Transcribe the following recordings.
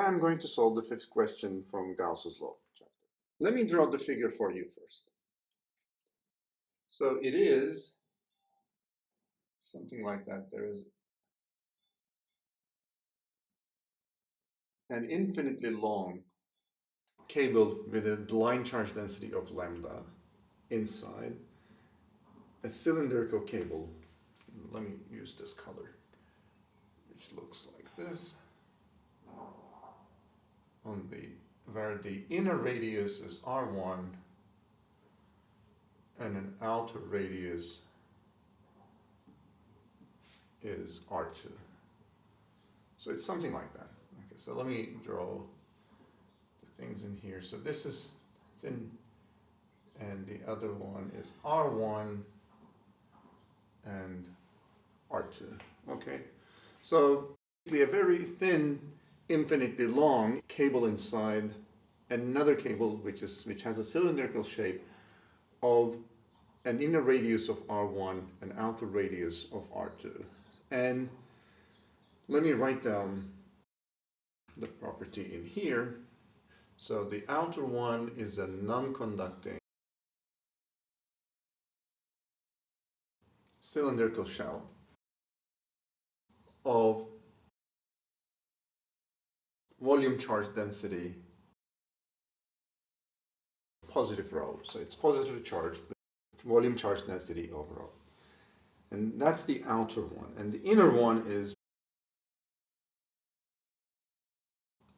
I'm going to solve the fifth question from Gauss's law chapter. Let me draw the figure for you first. So it is something like that. There is an infinitely long cable with a line charge density of lambda inside a cylindrical cable. Let me use this color, which looks like this. Where the inner radius is R1 and an outer radius is R2. So it's something like that. Okay, so let me draw the things in here. So this is thin, and the other one is R1 and R2. Okay, so we have a very thin, infinitely long cable inside another cable which has a cylindrical shape of an inner radius of R1 and outer radius of R2. And let me write down the property in here. So the outer one is a non-conducting cylindrical shell of volume charge density positive rho. So it's positively charged with volume charge density over rho. And that's the outer one. And the inner one is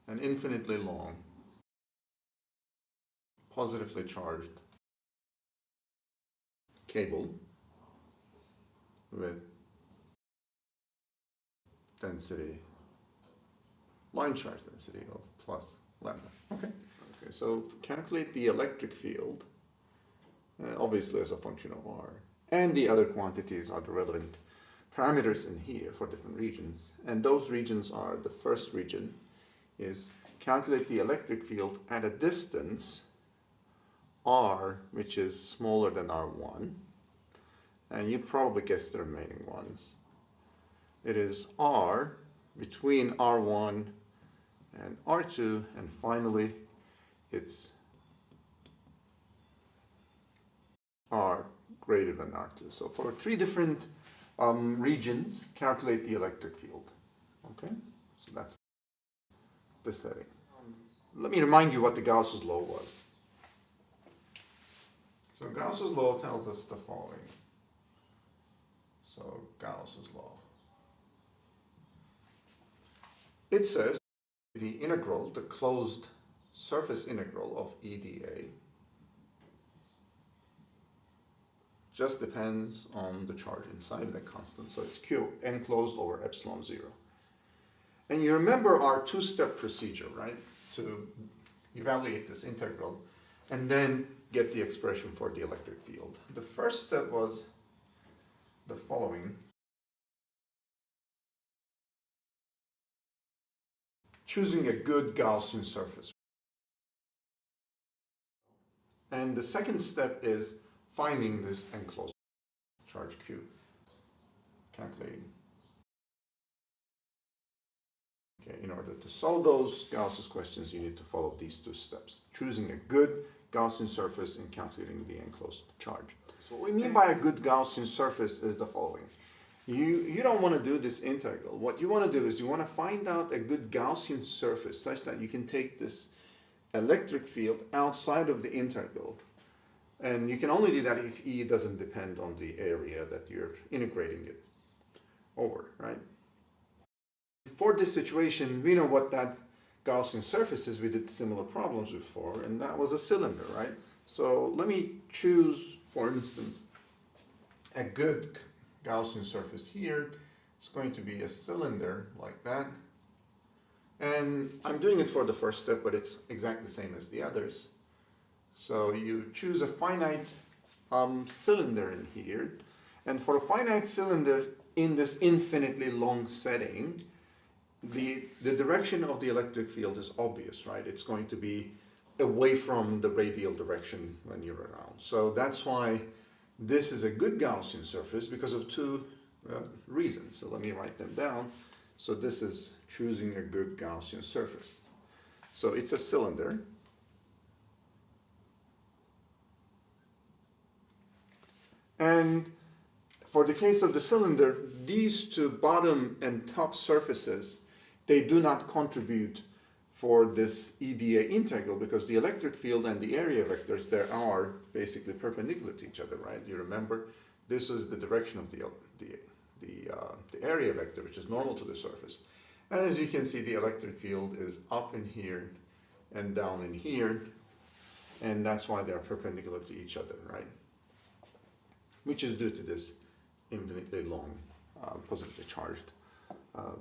an infinitely long, positively charged cable with density, line charge density of plus lambda. Okay. Okay, so calculate the electric field, obviously as a function of R. And the other quantities are the relevant parameters in here for different regions. And those regions are, the first region is calculate the electric field at a distance R, which is smaller than R1. And you probably guessed the remaining ones. It is R between R1 and R2, and finally it's R greater than R2. So for three different regions, calculate the electric field. Okay, so that's the setting. Let me remind you what the Gauss's law was. So Gauss's law tells us the following. So Gauss's law. It says the integral, the closed surface integral of EdA just depends on the charge inside the constant. So it's Q enclosed over epsilon 0. And you remember our two-step procedure, right? To evaluate this integral and then get the expression for the electric field. The first step was the following. Choosing a good Gaussian surface. And the second step is finding this enclosed charge Q, calculating. Okay, in order to solve those Gauss's questions, you need to follow these two steps. Choosing a good Gaussian surface and calculating the enclosed charge. So what we mean by a good Gaussian surface is the following. You don't want to do this integral. What you want to do is you want to find out a good Gaussian surface such that you can take this electric field outside of the integral. And you can only do that if E doesn't depend on the area that you're integrating it over, right? For this situation, we know what that Gaussian surface is. We did similar problems before, and that was a cylinder, right? So let me choose, for instance, a good Gaussian surface here. It's going to be a cylinder like that. And I'm doing it for the first step, but it's exactly the same as the others. So you choose a finite cylinder in here. And for a finite cylinder in this infinitely long setting, the direction of the electric field is obvious, right? It's going to be away from the radial direction when you're around. So that's why this is a good Gaussian surface because of two reasons. So let me write them down. So this is choosing a good Gaussian surface. So it's a cylinder. And for the case of the cylinder, these two bottom and top surfaces, they do not contribute for this EDA integral because the electric field and the area vectors there are basically perpendicular to each other, right? You remember this is the direction of the area vector, which is normal to the surface. And as you can see, the electric field is up in here and down in here, and that's why they are perpendicular to each other, right? Which is due to this infinitely long positively charged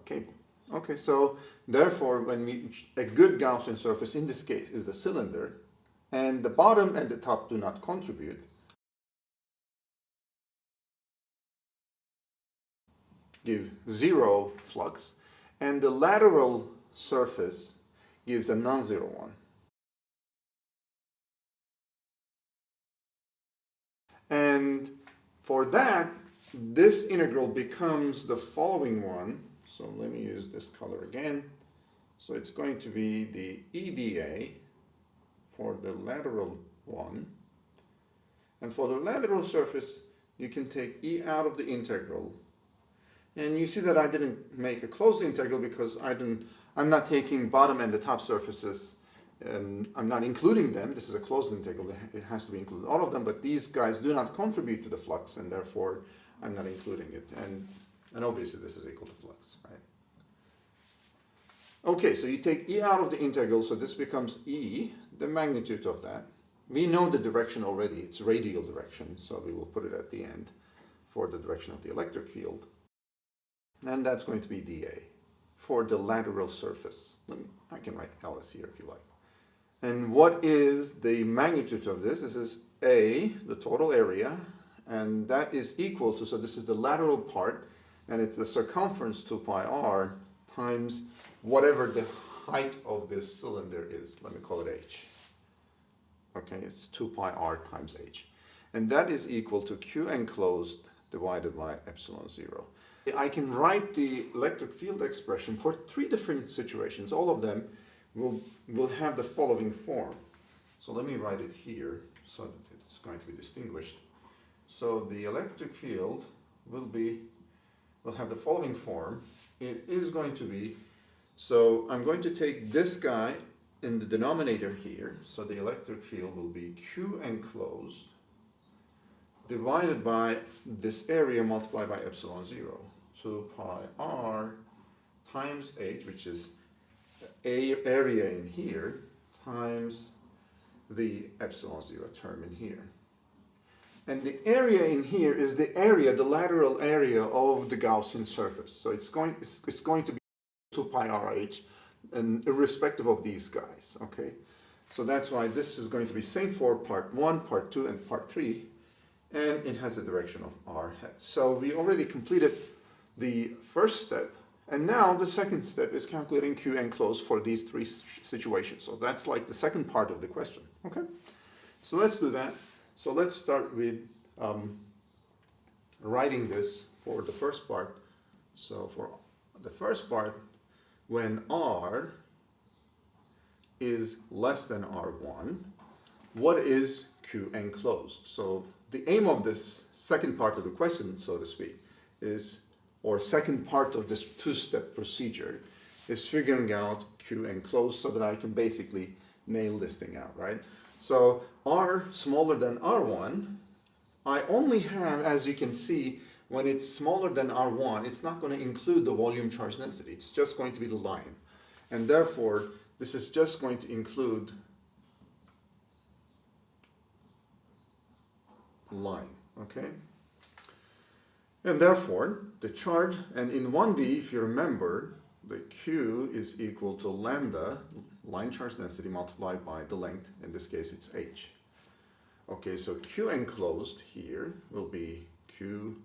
cable. Okay, so therefore, a good Gaussian surface in this case is the cylinder, and the bottom and the top do not contribute, give zero flux, and the lateral surface gives a non-zero one. And for that, this integral becomes the following one. So let me use this color again. So it's going to be the EDA for the lateral one. And for the lateral surface, you can take E out of the integral. And you see that I didn't make a closed integral because I'm not taking bottom and the top surfaces. I'm not including them. This is a closed integral. It has to be included, all of them, but these guys do not contribute to the flux, and therefore I'm not including it. And obviously this is equal to flux, right? Okay, so you take E out of the integral, so this becomes E, the magnitude of that. We know the direction already. It's radial direction, so we will put it at the end for the direction of the electric field. And that's going to be dA for the lateral surface. I can write LS here if you like. And what is the magnitude of this? This is A, the total area, and that is equal to, so this is the lateral part, and it's the circumference 2 pi r times whatever the height of this cylinder is. Let me call it h. Okay, it's 2 pi r times h. And that is equal to Q enclosed divided by epsilon 0. I can write the electric field expression for 3 different situations. All of them will have the following form. So let me write it here so that it's going to be distinguished. So the electric field will have the following form. It is going to be, so I'm going to take this guy in the denominator here. So the electric field will be Q enclosed divided by this area multiplied by epsilon 0. 2 pi r times h, which is area in here, times the epsilon 0 term in here. And the area in here is the area, the lateral area of the Gaussian surface. So it's going to be 2 pi rh, and irrespective of these guys, okay? So that's why this is going to be same for part 1, part 2, and part 3, and it has a direction of r hat. So we already completed the first step, and now the second step is calculating Q enclosed for these 3 situations. So that's like the second part of the question, okay? So let's do that. So let's start with writing this for the first part. So for the first part, when R is less than R1, what is Q enclosed? So the aim of this second part of the question, so to speak, is, or second part of this 2-step procedure, is figuring out Q enclosed so that I can basically nail this thing out, right? So R smaller than R1, I only have, as you can see, when it's smaller than R1, it's not going to include the volume charge density. It's just going to be the line. And therefore, this is just going to include line, okay? And therefore, the charge, and in 1D, if you remember, the Q is equal to lambda, line charge density, multiplied by the length. In this case, it's h. Okay, so Q enclosed here will be Q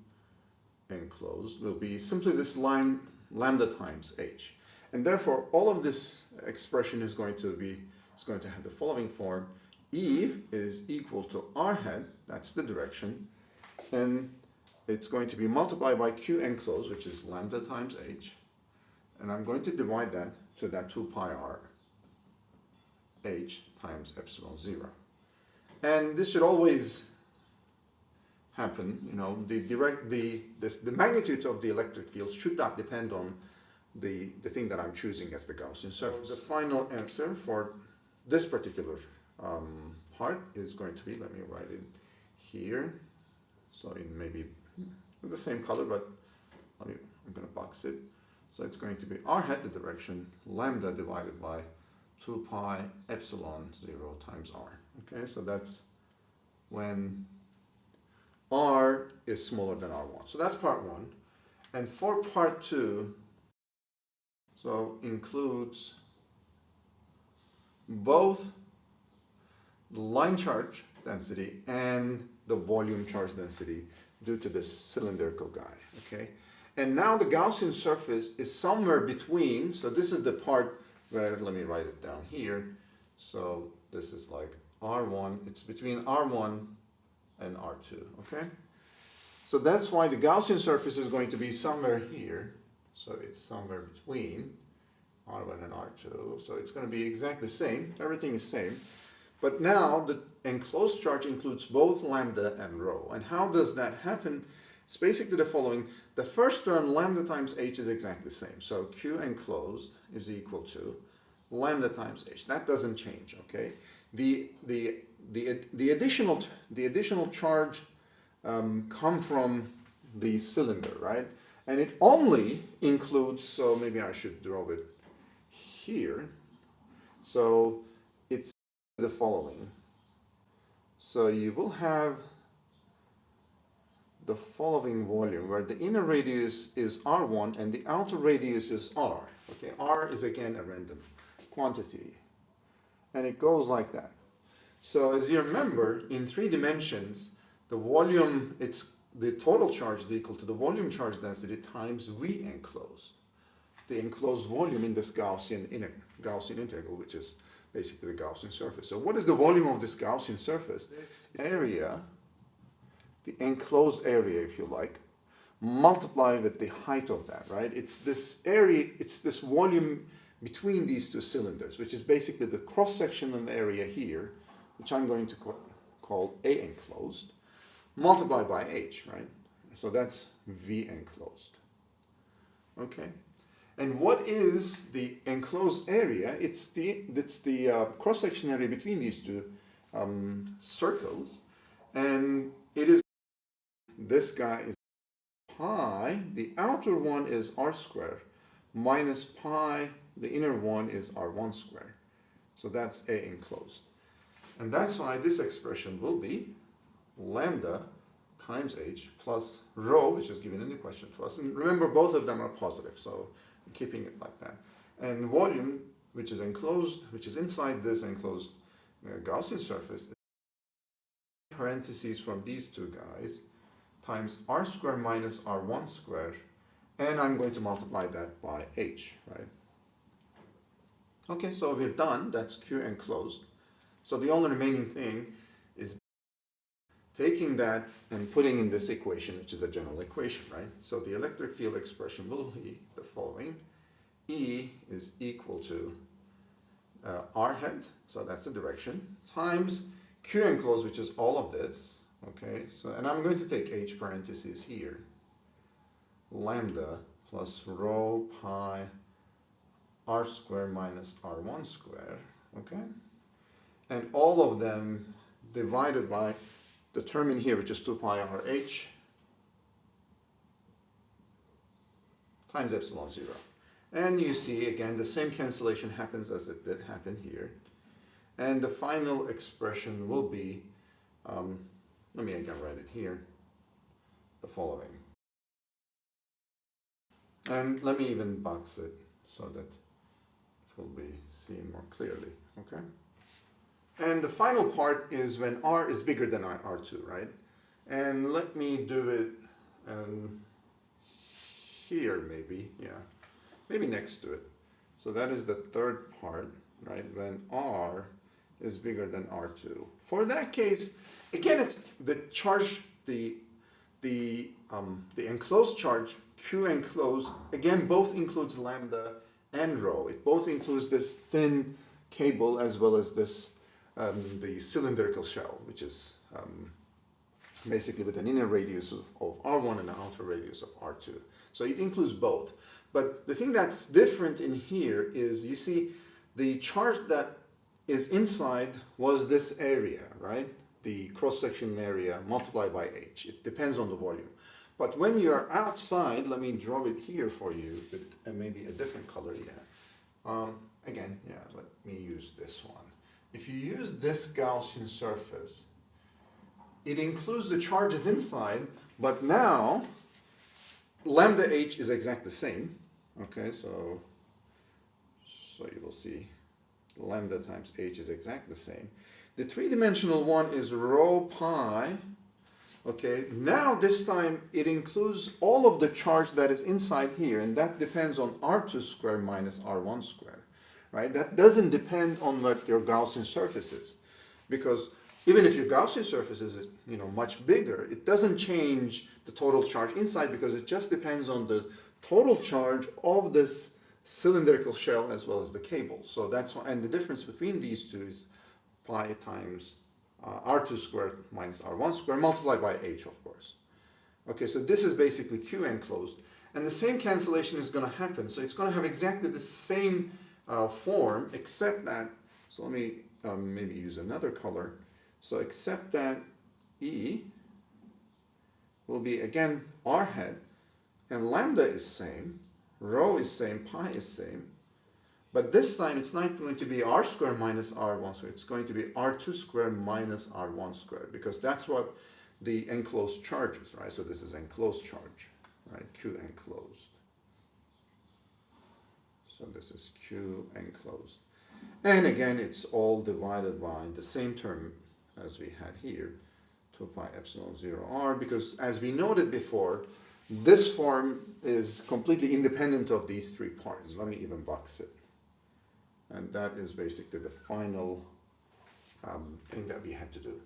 enclosed, will be simply this line lambda times h. And therefore, all of this expression is going to have the following form. E is equal to r hat, that's the direction, and it's going to be multiplied by Q enclosed, which is lambda times h, and I'm going to divide that to that 2 pi r. H times epsilon 0. And this should always happen, you know, the magnitude of the electric field should not depend on the thing that I'm choosing as the Gaussian surface. The final answer for this particular part is going to be, let me write it here, so in maybe the same color, but I'm going to box it. So it's going to be r hat, the direction, lambda divided by 2 pi epsilon 0 times r. Okay, so that's when r is smaller than r1. So that's part 1. And for part 2, so includes both the line charge density and the volume charge density due to this cylindrical guy, okay? And now the Gaussian surface is somewhere between, so this is the part where, let me write it down here. So this is like R1, it's between R1 and R2, okay? So that's why the Gaussian surface is going to be somewhere here. So it's somewhere between R1 and R2. So it's going to be exactly the same. Everything is same. But now the enclosed charge includes both lambda and rho. And how does that happen? It's basically the following. The first term, lambda times h, is exactly the same. So Q enclosed is equal to lambda times h. That doesn't change, okay? The additional charge come from the cylinder, right? And it only includes, so maybe I should draw it here. So it's the following. So you will have the following volume where the inner radius is R1 and the outer radius is R. Okay, R is again a random quantity. And it goes like that. So as you remember, in 3 dimensions, the volume, the total charge is equal to the volume charge density times V enclosed. The enclosed volume in this Gaussian integral, which is basically the Gaussian surface. So what is the volume of this Gaussian surface? This area, the enclosed area, if you like, multiply with the height of that, right? It's this area, it's this volume between these 2 cylinders, which is basically the cross-sectional area here, which I'm going to call A enclosed, multiplied by H, right? So that's V enclosed. Okay. And what is the enclosed area? It's the cross-section area between these 2 circles, and it is, this guy is pi, the outer one is r squared, minus pi, the inner one is r1 squared. So that's A enclosed. And that's why this expression will be lambda times h plus rho, which is given in the question to us. And remember, both of them are positive, so I'm keeping it like that. And volume, which is enclosed, which is inside this enclosed Gaussian surface, parentheses from these 2 guys, times r squared minus r1 squared, and I'm going to multiply that by h, right? Okay, so we're done. That's Q enclosed. So the only remaining thing is taking that and putting in this equation, which is a general equation, right? So the electric field expression will be the following. E is equal to r hat, so that's the direction, times Q enclosed, which is all of this, okay? So, and I'm going to take h parentheses here, lambda plus rho pi r squared minus r1 squared, okay? And all of them divided by the term in here, which is 2 pi r h times epsilon 0. And you see, again, the same cancellation happens as it did happen here. And the final expression will be, let me again write it here, the following. And let me even box it so that it will be seen more clearly, okay? And the final part is when r is bigger than r2, right? And let me do it here maybe, yeah. Maybe next to it. So that is the third part, right? When r is bigger than r2. For that case, again, it's the charge, the enclosed charge, Q enclosed, again, both includes lambda and rho. It both includes this thin cable as well as this the cylindrical shell, which is basically with an inner radius of R1 and an outer radius of R2. So it includes both. But the thing that's different in here is, you see, the charge that is inside was this area, right? The cross-section area multiplied by h. It depends on the volume. But when you're outside, let me draw it here for you with maybe a different color, yeah. Again, yeah, let me use this one. If you use this Gaussian surface, it includes the charges inside, but now lambda h is exactly the same. Okay, so you will see lambda times h is exactly the same. The three-dimensional one is rho pi. Okay, now this time it includes all of the charge that is inside here, and that depends on R2 squared minus R1 squared, right? That doesn't depend on what your Gaussian surface is, because even if your Gaussian surface is, you know, much bigger, it doesn't change the total charge inside, because it just depends on the total charge of this cylindrical shell as well as the cable. So that's why, and the difference between these two is pi times R2 squared minus R1 squared multiplied by h, of course. Okay, so this is basically Q enclosed. And the same cancellation is going to happen. So it's going to have exactly the same form, except that, so let me maybe use another color. So except that E will be, again, R head, and lambda is same, rho is same, pi is same. But this time it's not going to be R squared minus R1 squared. It's going to be R2 squared minus R1 squared, because that's what the enclosed charge is, right? So this is enclosed charge, right? Q enclosed. So this is Q enclosed. And again, it's all divided by the same term as we had here, 2 pi epsilon 0 r, because as we noted before, this form is completely independent of these three parts. Let me even box it. And that is basically the final thing that we had to do.